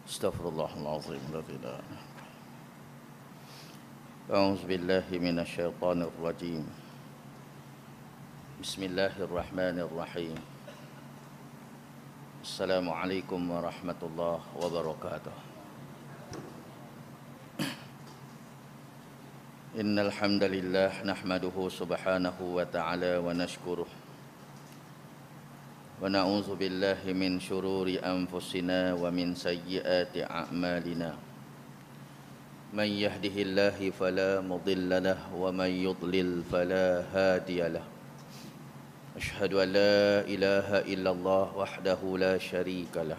Astaghfirullahalazim. A'udzu billahi minasy syaithanir rajim. Bismillahirrahmanirrahim. Assalamualaikum warahmatullahi wabarakatuh. Innal hamdalillah nahmaduhu subhanahu wa ta'ala wa nashkuruh. Wa na'udzu billahi min syururi anfusina wa min sayyiati a'malina. Man yahdihillahu fala mudilla lahu wa man yudlil fala hadiya lahu. Asyhadu an la ilaha illallah wahdahu la syarika lah.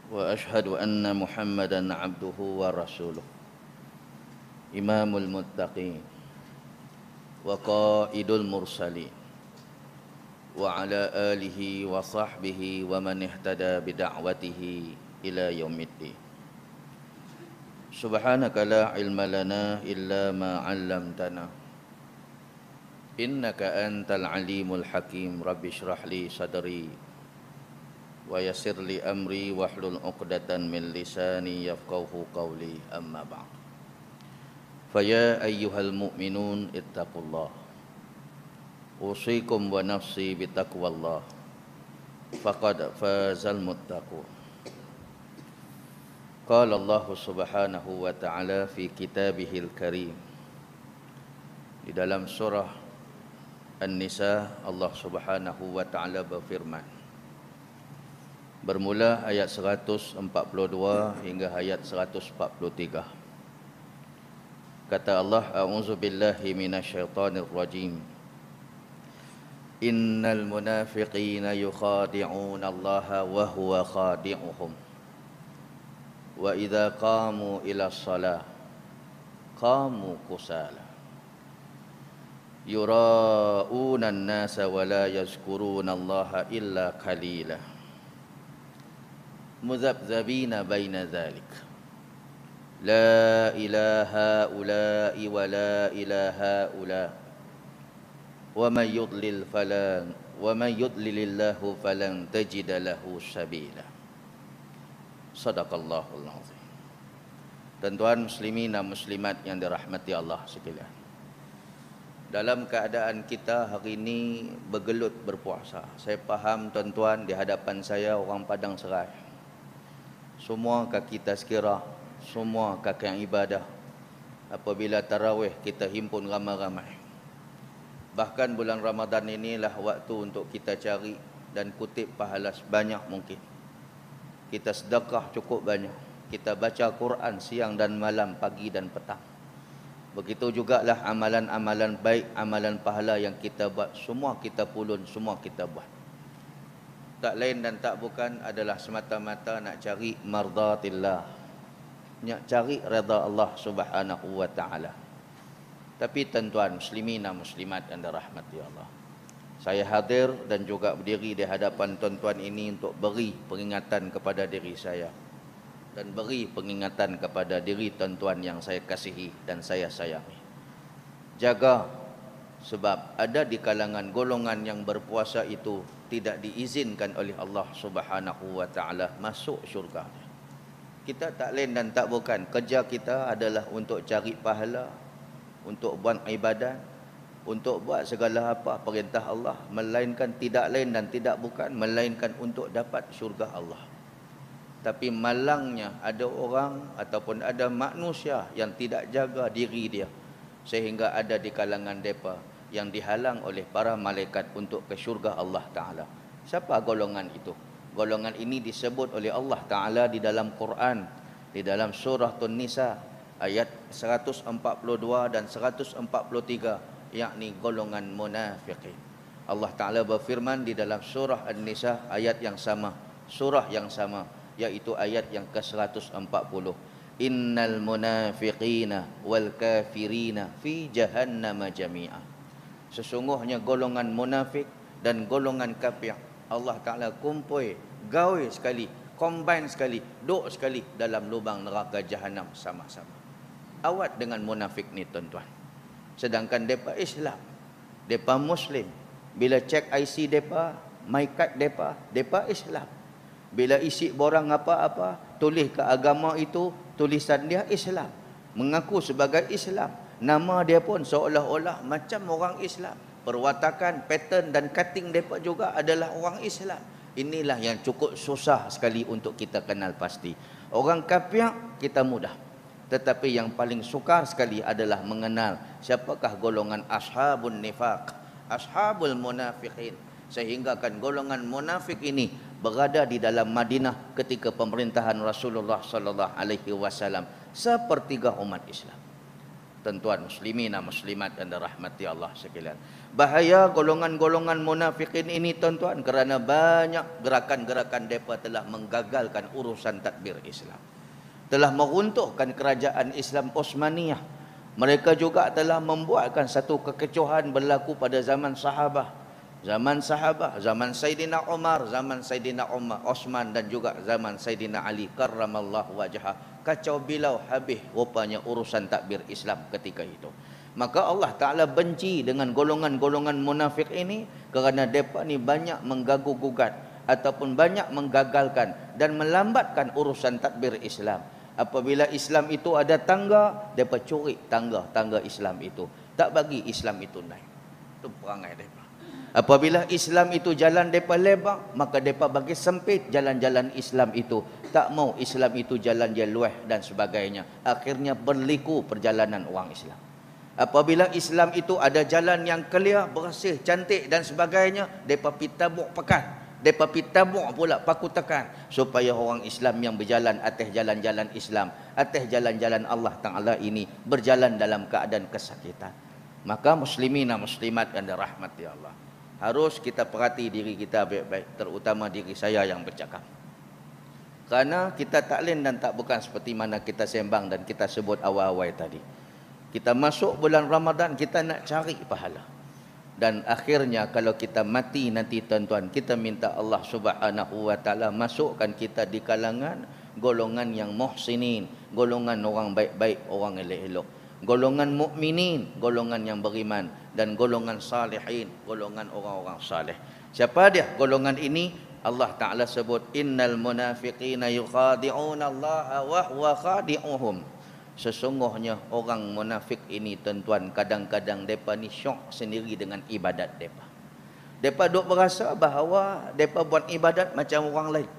Wa asyhadu anna Muhammadan abduhu wa rasuluh. Imamul muttaqin wa qaidul mursalin. Wa ala alihi wa sahbihi wa man ihtada bida'watihi ila yaumiddin. Subhanaka la ilma lana illa ma 'allamtana. Innaka antal alimul hakim. Rabbi shrah li sadri wa yassir li amri wahlul 'uqdatan min lisani yafqahu qawli. Amma ba'd. Fa ya ayyuhal mu'minun ittaqullah. Usikum wa nafsi bitaqwallah. Faqad fazal muttaqun. Qala Allah subhanahu wa ta'ala fi kitabihil karim. Di dalam surah An-Nisa, Allah subhanahu wa ta'ala berfirman, bermula ayat 142 hingga ayat 143. Kata Allah, a'udzu billahi minasyaitonir rajim. Innal munafiqina yukhadi'una Allaha wa huwa khadi'uhum. Wa idza qamu ila shalah qamu kusala. Yura'una an-nasa wa la yazkuruna Allaha illa qalila. Muzabzabina baina dzalik. La ilaha ula'i wa la ilaha ula'. Wa man yudlilillahu falan tajida lahu sabila. Sadaqallahul azim. Tuan-tuan muslimin dan muslimat yang dirahmati Allah sekalian, dalam keadaan kita hari ini bergelut berpuasa, saya faham tuan-tuan di hadapan saya orang Padang Serai, semua kaki tazkirah, semua kaki yang ibadah. Apabila tarawih kita himpun ramai-ramai. Bahkan bulan Ramadan inilah waktu untuk kita cari dan kutip pahala sebanyak mungkin. Kita sedekah cukup banyak. Kita baca Quran siang dan malam, pagi dan petang. Begitu jugalah amalan-amalan baik, amalan pahala yang kita buat. Semua kita pulun, semua kita buat. Tak lain dan tak bukan adalah semata-mata nak cari mardatillah. Nak cari redha Allah subhanahu wa ta'ala. Tapi tuan-tuan muslimin dan muslimat yang dirahmati Allah, saya hadir dan juga berdiri di hadapan tuan-tuan ini untuk beri peringatan kepada diri saya dan beri peringatan kepada diri tuan-tuan yang saya kasihi dan saya sayangi. Jaga, sebab ada di kalangan golongan yang berpuasa itu tidak diizinkan oleh Allah subhanahu wa ta'ala masuk syurga. Kita tak lain dan tak bukan, kerja kita adalah untuk cari pahala, untuk buat ibadat, untuk buat segala apa perintah Allah, melainkan tidak lain dan tidak bukan, melainkan untuk dapat syurga Allah. Tapi malangnya ada orang ataupun ada manusia yang tidak jaga diri dia, sehingga ada di kalangan mereka yang dihalang oleh para malaikat untuk ke syurga Allah Ta'ala. Siapa golongan itu? Golongan ini disebut oleh Allah Ta'ala di dalam Quran, di dalam surah An-Nisa ayat 142 dan 143, yakni golongan munafiqin. Allah Ta'ala berfirman di dalam surah An-Nisa ayat yang sama, surah yang sama, yaitu ayat yang ke-140. Innal munafiqina wal kafirina fi jahannama jami'a. Sesungguhnya golongan munafik dan golongan kafir Allah Ta'ala kumpul, gaul sekali, combine sekali, duduk sekali dalam lubang neraka jahanam sama-sama. Awat dengan munafik ni tuan-tuan. Sedangkan mereka Islam, mereka Muslim. Bila cek IC mereka, my card mereka Islam. Bila isi borang apa-apa, tulis ke agama itu, tulisan dia Islam. Mengaku sebagai Islam. Nama dia pun seolah-olah macam orang Islam. Perwatakan, pattern dan cutting mereka juga adalah orang Islam. Inilah yang cukup susah sekali untuk kita kenal pasti. Orang kafir kita mudah. Tetapi yang paling sukar sekali adalah mengenal siapakah golongan ashabun nifaq, ashabul munafiqin. Sehingga kan golongan munafik ini berada di dalam Madinah ketika pemerintahan Rasulullah sallallahu alaihi wasallam, sepertiga umat Islam. Tuan-tuan muslimin dan muslimat yang dirahmati Allah sekalian. Bahaya golongan-golongan munafikin ini tuan-tuan, kerana banyak gerakan-gerakan mereka telah menggagalkan urusan tadbir Islam. Telah meruntuhkan kerajaan Islam Osmaniyah. Mereka juga telah membuatkan satu kekecohan berlaku pada zaman sahabah. Zaman sahabah, zaman Sayyidina Umar, zaman Sayyidina Osman dan juga zaman Sayyidina Ali karramallahu wajhah. Kacau bilau habis rupanya urusan takbir Islam ketika itu. Maka Allah Ta'ala benci dengan golongan-golongan munafik ini kerana mereka ni banyak menggaguh-gugat ataupun banyak menggagalkan dan melambatkan urusan takbir Islam. Apabila Islam itu ada tangga, mereka curi tangga-tangga Islam itu. Tak bagi Islam itu naik. Itu perangai mereka. Apabila Islam itu jalan mereka lebar, maka mereka bagi sempit jalan-jalan Islam itu. Tak mau Islam itu jalan dia luas dan sebagainya. Akhirnya berliku perjalanan orang Islam. Apabila Islam itu ada jalan yang clear, bersih, cantik dan sebagainya, mereka pergi tabuk pekan. Mereka pergi tabuk pula paku tekan, supaya orang Islam yang berjalan atas jalan-jalan Islam, atas jalan-jalan Allah Ta'ala ini berjalan dalam keadaan kesakitan. Maka muslimin dan muslimat yang dirahmati Allah, harus kita perhati diri kita baik-baik, terutama diri saya yang bercakap. Kerana kita tak lain dan tak bukan seperti mana kita sembang dan kita sebut awal-awal tadi. Kita masuk bulan Ramadan, kita nak cari pahala. Dan akhirnya kalau kita mati nanti tuan-tuan, kita minta Allah Subhanahu wa Ta'ala masukkan kita di kalangan golongan yang muhsinin, golongan orang baik-baik, orang elok-elok, golongan mukminin, golongan yang beriman, dan golongan salihin, golongan orang-orang saleh. Siapa dia golongan ini? Allah Ta'ala sebut innal munafiqina yukhadi'una Allah wa huwa khadi'uhum. Sesungguhnya orang munafik ini tuan-tuan, kadang-kadang mereka ni syok sendiri dengan ibadat mereka. Mereka duk berasa bahawa mereka buat ibadat macam orang lain.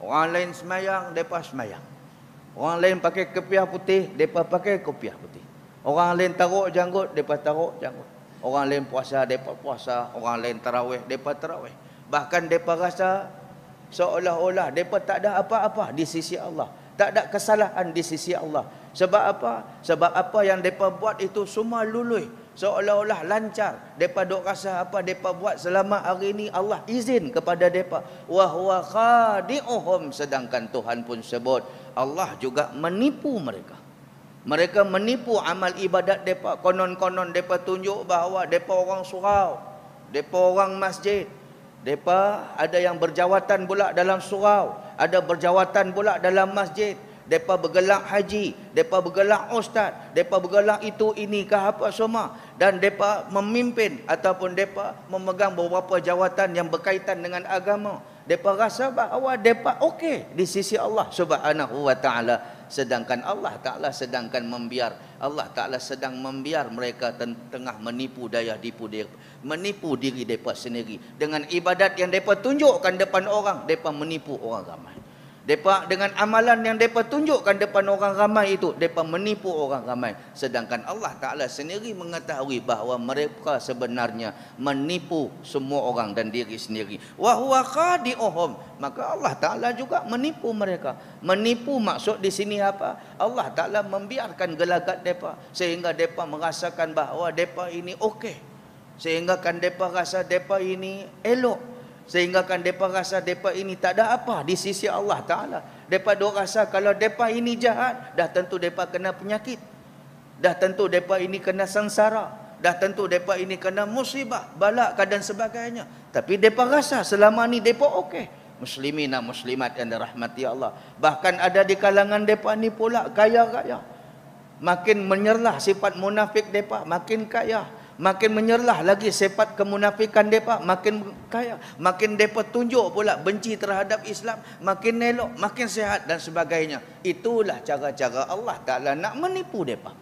Orang lain semayang, mereka semayang. Orang lain pakai kopiah putih, mereka pakai kopiah putih. Orang lain taruh janggut, mereka taruh janggut. Orang lain puasa, mereka puasa. Orang lain tarawih, mereka tarawih. Bahkan mereka rasa seolah-olah mereka tak ada apa-apa di sisi Allah. Tak ada kesalahan di sisi Allah. Sebab apa? Sebab apa yang mereka buat itu semua luluh. Seolah-olah lancar. Mereka duk rasa apa mereka buat selama hari ini Allah izin kepada mereka. Wa huwa khadi'uhum. Sedangkan Tuhan pun sebut Allah juga menipu mereka. Mereka menipu amal ibadat mereka. Konon-konon mereka tunjuk bahawa mereka orang surau, mereka orang masjid. Mereka ada yang berjawatan pula dalam surau, ada berjawatan pula dalam masjid. Mereka bergelar haji, mereka bergelar ustaz, mereka bergelar itu ini ke apa semua. Dan mereka memimpin ataupun mereka memegang beberapa jawatan yang berkaitan dengan agama. Mereka rasa bahawa mereka okey di sisi Allah Subhanahu wa Ta'ala. Sedangkan Allah Ta'ala sedangkan membiar. Allah Ta'ala sedang membiar mereka tengah menipu daya tipu diri, menipu diri mereka sendiri. Dengan ibadat yang mereka tunjukkan depan orang, mereka menipu orang ramai. Mereka dengan amalan yang mereka tunjukkan depan orang ramai itu, mereka menipu orang ramai. Sedangkan Allah Ta'ala sendiri mengetahui bahawa mereka sebenarnya menipu semua orang dan diri sendiri. Wa huwa khadi'uhum. Maka Allah Ta'ala juga menipu mereka. Menipu maksud di sini apa? Allah Ta'ala membiarkan gelagat mereka sehingga mereka merasakan bahawa mereka ini okey. Sehingga kan mereka rasa mereka ini elok. Sehingga kan mereka rasa mereka ini tak ada apa di sisi Allah Ta'ala. Mereka duk rasa kalau mereka ini jahat, dah tentu mereka kena penyakit. Dah tentu mereka ini kena sengsara. Dah tentu mereka ini kena musibah, balak dan sebagainya. Tapi mereka rasa selama ni mereka okey. Muslimin dan muslimat yang dirahmati Allah. Bahkan ada di kalangan mereka ni pula kaya-kaya. Makin menyerlah sifat munafik mereka, makin kaya. makin menyerlah lagi sifat kemunafikan mereka, makin kaya, makin mereka tunjuk pula benci terhadap Islam, makin elok, makin sihat dan sebagainya. Itulah cara-cara Allah Ta'ala nak menipu mereka.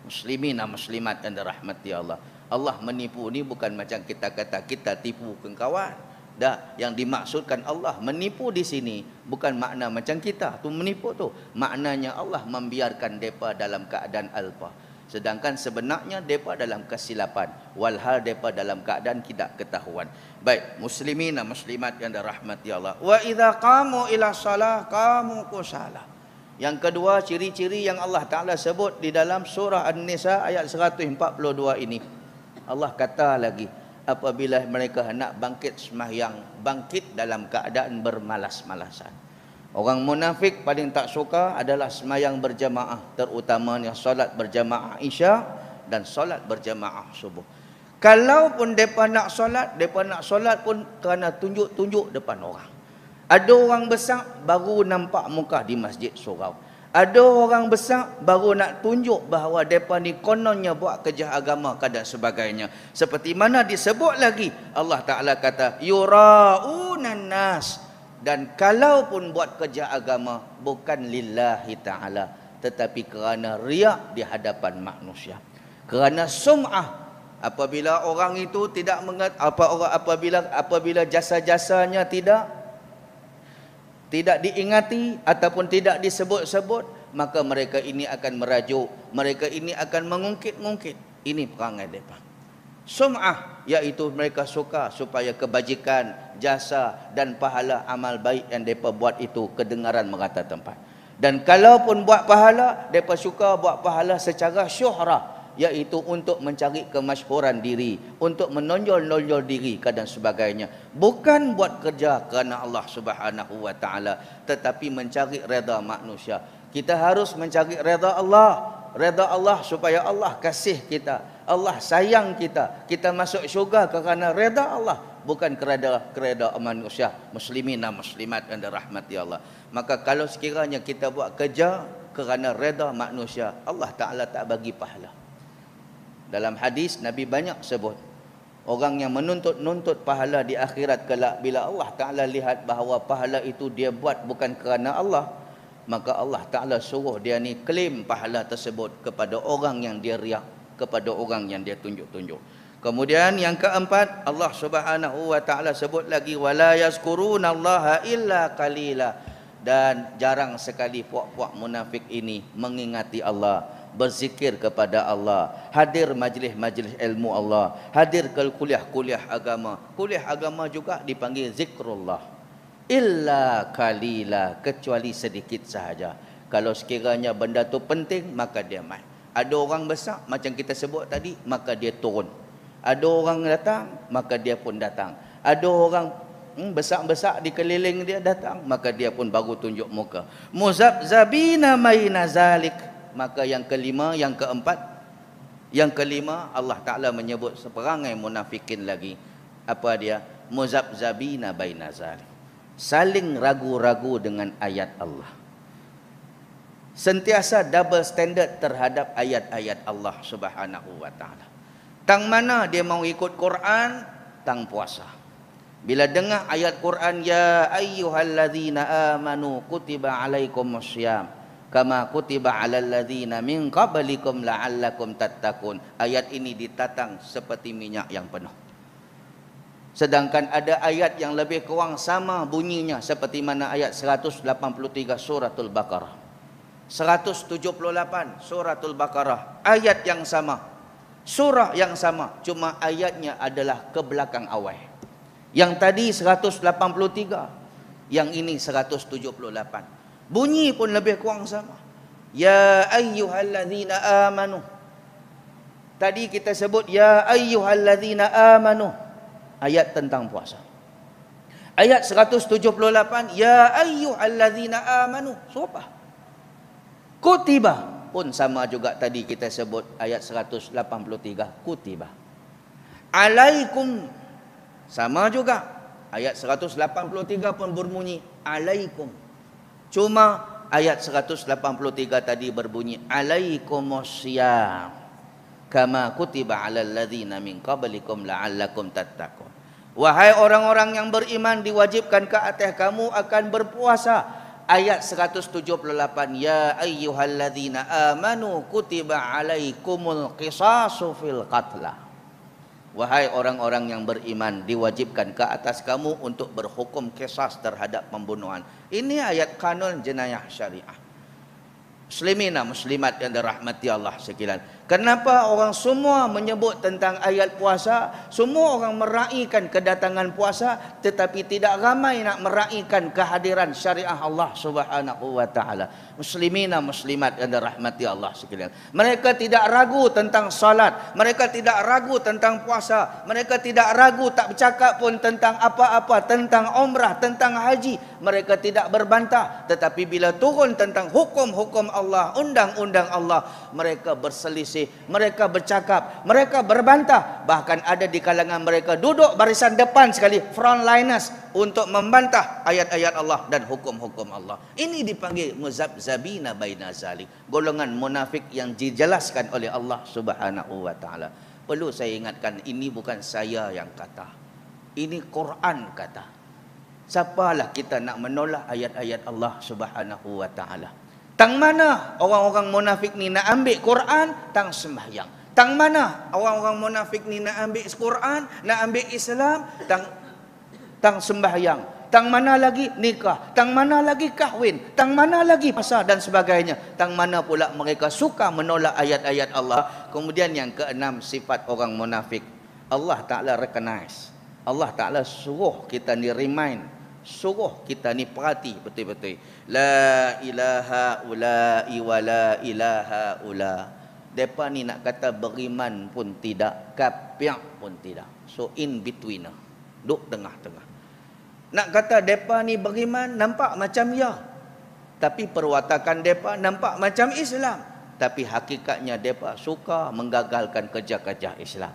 Muslimin dan muslimat yang dirahmati Allah. Allah menipu ni bukan macam kita kata kita tipu kawan. Dah, yang dimaksudkan Allah menipu di sini bukan makna macam kita tu menipu tu. Maknanya Allah membiarkan mereka dalam keadaan alpa. Sedangkan sebenarnya mereka dalam kesilapan. Walhal mereka dalam keadaan tidak ketahuan. Baik, muslimin dan muslimat yang dirahmati Allah. Wa idza qamu ila shalah qamu kusala. Yang kedua, ciri-ciri yang Allah Ta'ala sebut di dalam surah An-Nisa ayat 142 ini. Allah kata lagi, apabila mereka nak bangkit sembahyang, bangkit dalam keadaan bermalas-malasan. Orang munafik paling tak suka adalah sembahyang berjamaah, terutamanya solat berjamaah Isya dan solat berjamaah subuh. Kalaupun mereka nak solat pun kerana tunjuk-tunjuk depan orang. Ada orang besar baru nampak muka di masjid surau. Ada orang besar baru nak tunjuk bahawa mereka ni kononnya buat kerja agama dan sebagainya. Seperti mana disebut lagi, Allah Ta'ala kata, yura'unan nas. Dan kalaupun buat kerja agama, bukan lillahi ta'ala, tetapi kerana riak di hadapan manusia. Kerana sum'ah. Apabila orang itu tidak apabila jasa-jasanya tidak diingati ataupun tidak disebut-sebut, maka mereka ini akan merajuk, mereka ini akan mengungkit-ungkit. Ini perangai mereka. Sum'ah, iaitu mereka suka supaya kebajikan, jasa dan pahala amal baik yang mereka buat itu kedengaran merata tempat. Dan kalaupun buat pahala, mereka suka buat pahala secara syuhrah, iaitu untuk mencari kemasyhuran diri, untuk menonjol-nonjol diri dan sebagainya. Bukan buat kerja kerana Allah Subhanahu wa Ta'ala, tetapi mencari redha manusia. Kita harus mencari redha Allah. Redha Allah supaya Allah kasih kita, Allah sayang kita, kita masuk syurga kerana redha Allah, bukan kerana manusia. Muslimin dan muslimat yang dirahmati Allah. Maka kalau sekiranya kita buat kerja kerana redha manusia, Allah Ta'ala tak bagi pahala. Dalam hadis Nabi banyak sebut, orang yang menuntut pahala di akhirat kelak, bila Allah Ta'ala lihat bahawa pahala itu dia buat bukan kerana Allah, maka Allah Ta'ala suruh dia ni klaim pahala tersebut kepada orang yang dia riak, kepada orang yang dia tunjuk-tunjuk. Kemudian yang keempat, Allah Subhanahu wa Ta'ala sebut lagi, wala yazkurunallaha illa qalila. Dan jarang sekali puak-puak munafik ini mengingati Allah, berzikir kepada Allah, hadir majlis-majlis ilmu Allah, hadir ke kuliah-kuliah agama. Kuliah agama juga dipanggil zikrullah. Illa qalila, kecuali sedikit sahaja. Kalau sekiranya benda tu penting, maka dia mai. Ada orang besar macam kita sebut tadi, maka dia turun. Ada orang datang, maka dia pun datang. Ada orang besar-besar di keliling dia datang, maka dia pun baru tunjuk muka. Muzabzabina maina zalik. Maka yang kelima, yang keempat, yang kelima, Allah Ta'ala menyebut seperangai munafikin lagi. Apa dia? Muzabzabina baina zalik. Saling ragu-ragu dengan ayat Allah. Sentiasa double standard terhadap ayat-ayat Allah Subhanahu wa Ta'ala. Tang mana dia mau ikut Quran, tang puasa. Bila dengar ayat Quran, ya ayyuhalladzina amanu kutiba alaikumussyam kama kutiba alal ladzina min qablikum la'allakum tattaqun. Ayat ini ditatang seperti minyak yang penuh. Sedangkan ada ayat yang lebih kurang sama bunyinya seperti mana ayat 183 suratul Baqarah. 178 suratul Baqarah, ayat yang sama, surah yang sama, cuma ayatnya adalah ke belakang awal. Yang tadi 183, yang ini 178. Bunyi pun lebih kurang sama. Ya ayyuhalladzina amanu. Tadi kita sebut ya ayyuhalladzina amanu, ayat tentang puasa. Ayat 178, ya ayyuhalladzina amanu, siapa? Kutiba pun sama juga tadi kita sebut ayat 183, kutiba. Alaikum sama juga, ayat 183 pun berbunyi alaikum. Cuma ayat 183 tadi berbunyi alaikumussyam. kama kutiba 'alal ladzina min qablikum la'allakum tattaqun. Wahai orang-orang yang beriman, diwajibkan ke atas kamu akan berpuasa. Ayat 178, ya ayyuhalladzina amanu kutiba 'alaikumul qisasu fil qatla. Wahai orang-orang yang beriman, diwajibkan ke atas kamu untuk berhukum qisas terhadap pembunuhan. Ini ayat kanun jenayah syariah. Muslimina muslimat yang dirahmati Allah sekalian. Kenapa orang semua menyebut tentang ayat puasa? Semua orang meraihkan kedatangan puasa, tetapi tidak ramai nak meraihkan kehadiran syariah Allah Subhanahu wa taala. Muslimina muslimat yang dirahmati Allah sekalian. Mereka tidak ragu tentang salat, mereka tidak ragu tentang puasa, mereka tidak ragu, tak bercakap pun tentang apa-apa, tentang umrah, tentang haji. Mereka tidak berbantah, tetapi bila turun tentang hukum-hukum Allah, undang-undang Allah, mereka berselisih, mereka bercakap, mereka berbantah. Bahkan ada di kalangan mereka duduk barisan depan sekali, frontliners, untuk membantah ayat-ayat Allah dan hukum-hukum Allah. Ini dipanggil muzabzabina baina zalik, golongan munafik yang dijelaskan oleh Allah Subhanahu wa taala. Perlu saya ingatkan, ini bukan saya yang kata, ini Quran kata. Siapalah kita nak menolak ayat-ayat Allah Subhanahu wa taala? Tang mana orang-orang munafik ni nak ambil Quran, tang sembahyang. Tang mana orang-orang munafik ni nak ambil Quran, nak ambil Islam, tang sembahyang. Tang mana lagi nikah, tang mana lagi kahwin, tang mana lagi puasa dan sebagainya. Tang mana pula mereka suka menolak ayat-ayat Allah. Kemudian yang keenam, sifat orang munafik. Allah Ta'ala recognize, Allah Ta'ala suruh kita ni remind, suruh kita ni perhati betul-betul. La ilaha ula'i wa la ilaha ula. Depa ni nak kata beriman pun tidak, kafir pun tidak. So in between, duk tengah-tengah. Nak kata depa ni beriman nampak macam ya, tapi perwatakan depa nampak macam Islam. Tapi hakikatnya depa suka menggagalkan kerja-kerja Islam,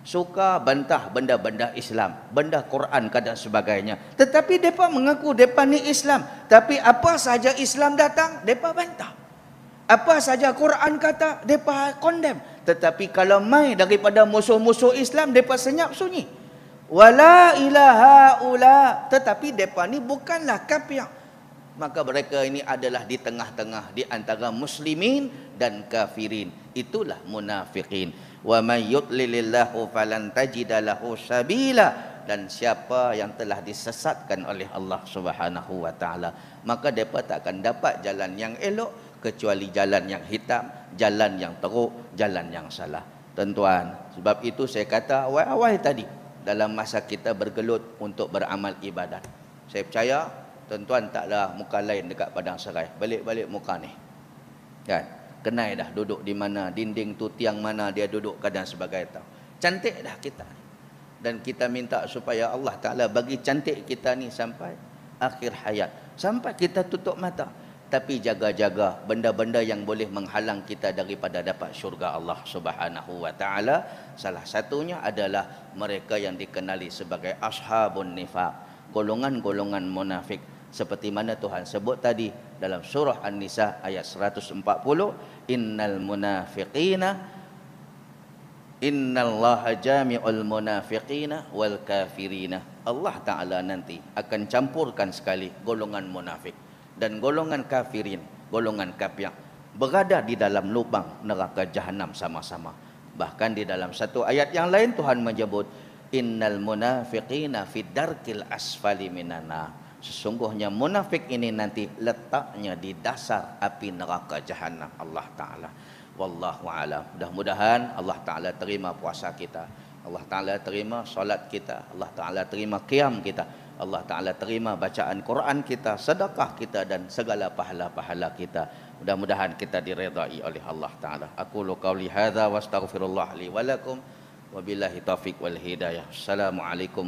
suka bantah benda-benda Islam, benda Quran dan sebagainya. Tetapi depa mengaku depa ni Islam, tapi apa saja Islam datang depa bantah, apa saja Quran kata depa condemn. Tetapi kalau mai daripada musuh-musuh Islam, depa senyap sunyi. Wala ilaha ula, tetapi depa ni bukanlah kafir. Maka mereka ini adalah di tengah-tengah di antara muslimin dan kafirin. Itulah munafiqin. Wa may yudlilillahu falan tajida lahu sabila. Dan siapa yang telah disesatkan oleh Allah Subhanahu wa taala, maka depa tak akan dapat jalan yang elok kecuali jalan yang hitam, jalan yang teruk, jalan yang salah. Tuan-tuan, sebab itu saya kata awal-awal tadi, dalam masa kita bergelut untuk beramal ibadat, saya percaya tuan-tuan taklah muka lain dekat padang serai, balik-balik muka ni kan, kenal dah duduk di mana, dinding tu tiang mana dia duduk dan sebagainya. Cantik dah kita, dan kita minta supaya Allah Ta'ala bagi cantik kita ni sampai akhir hayat, sampai kita tutup mata. Tapi jaga-jaga benda-benda yang boleh menghalang kita daripada dapat syurga Allah Subhanahu wa taala. Salah satunya adalah mereka yang dikenali sebagai ashabun nifaq, golongan-golongan munafik. Seperti mana Tuhan sebut tadi dalam surah An-Nisa ayat 140, innal munafiqina innallaha jami'ul munafiqina wal kafirina. Allah Ta'ala nanti akan campurkan sekali golongan munafik dan golongan kafirin, golongan kafir, berada di dalam lubang neraka jahanam sama-sama. Bahkan di dalam satu ayat yang lain Tuhan menyebut innal munafiqina fid darkil asfali minana. Sesungguhnya munafik ini nanti letaknya di dasar api neraka jahanam Allah Ta'ala. Wallahu a'lam. Mudah-mudahan Allah Ta'ala terima puasa kita, Allah Ta'ala terima solat kita, Allah Ta'ala terima qiyam kita, Allah Ta'ala terima bacaan Quran kita, sedekah kita dan segala pahala-pahala kita. Mudah-mudahan kita diredai oleh Allah Ta'ala. Aqulu qawli hadza wa astaghfirullah li wa lakum wa billahi taufiq wal hidayah. Assalamualaikum